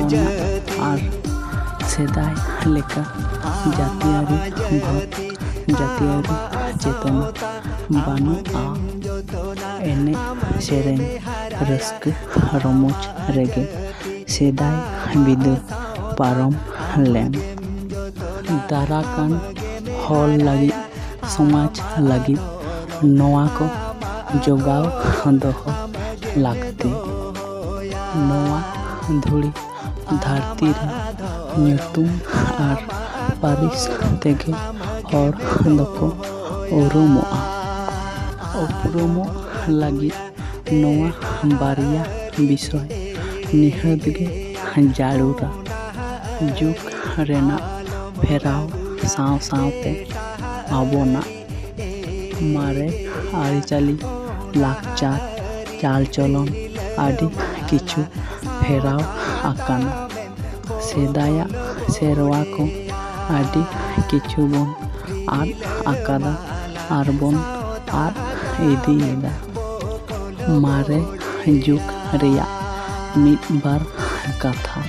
ᱟᱨ ᱥᱮᱫᱟᱭ ᱞᱮᱠᱟ ᱡᱟᱹᱛᱤᱭᱟᱹᱨᱤ ᱵᱷᱟᱵᱽ ᱡᱟᱹᱛᱤᱭᱟᱹᱨᱤ ᱪᱮᱛᱚᱱᱟ ᱵᱟᱹᱱᱩᱜᱼᱟ᱾ ᱮᱱᱮᱡ ᱥᱮᱨᱮᱧ ᱨᱟᱹᱥᱠᱟᱹ ᱨᱚᱢᱚᱡᱽ ᱨᱮᱜᱮ ᱥᱮᱫᱟᱭ ᱵᱤᱫᱟᱹᱞ ᱯᱟᱨᱚᱢ ᱞᱮᱱ᱾ ᱫᱟᱨᱟᱠᱟᱱ ᱦᱚᱲ ᱞᱟᱹᱜᱤᱫ ᱥᱚᱢᱟᱡᱽ ᱞᱟᱹᱜᱤᱫ ᱱᱚᱣᱟ ᱠᱚ ᱡᱚᱜᱟᱣ ᱫᱚᱦᱚ ᱞᱟᱹᱠᱛᱤ᱾ ᱱᱚᱣᱟ ᱫᱷᱩᱲᱤ ᱫᱷᱟᱹᱨᱛᱤ ᱨᱮ ᱧᱩᱛᱩᱢ ᱟᱨ ᱯᱟᱹᱨᱤᱥ ᱛᱮᱜᱮ ᱦᱚᱲ ᱫᱚᱠᱚ ᱩᱨᱩᱢᱚᱜᱼᱟ᱾ ᱩᱯᱨᱩᱢᱚᱜ ᱞᱟᱹᱜᱤᱫ ᱱᱚᱣᱟ ᱵᱟᱨᱭᱟ ᱵᱤᱥᱚᱭ ᱱᱤᱦᱟᱹᱛ ᱜᱮ ᱡᱟᱹᱨᱩᱲᱟ᱾ ᱡᱩᱜᱽ ᱨᱮᱱᱟᱜ ᱯᱷᱮᱨᱟᱣ ᱥᱟᱶ ᱥᱟᱶᱛᱮ ᱟᱵᱚᱱᱟᱜ ᱢᱟᱨᱮ ᱟᱹᱨᱤᱪᱟᱹᱞᱤ ᱞᱟᱠᱪᱟᱨ ᱪᱟᱞᱪᱚᱞᱚᱱ ᱟᱹᱰᱤ ᱠᱤᱪᱷᱩ ᱯᱷᱮᱨᱟᱣ ᱟᱠᱟᱱᱟ᱾ ᱥᱮᱫᱟᱭᱟᱜ ᱥᱮᱨᱣᱟ ᱠᱚ ᱟᱹᱰි ᱠᱤᱪᱷᱩ ᱵᱚᱱ ᱟᱫ ᱟᱠᱟᱫᱟ ᱟᱨᱵᱚᱱ ᱟᱫ ᱤᱫᱤᱭᱮᱫᱟ᱾ ᱢᱟᱨᱮ ᱡᱩᱜᱽ ᱨᱮᱭᱟᱜ ᱢᱤᱫ ᱵᱟᱨ ᱠᱟᱛᱷᱟ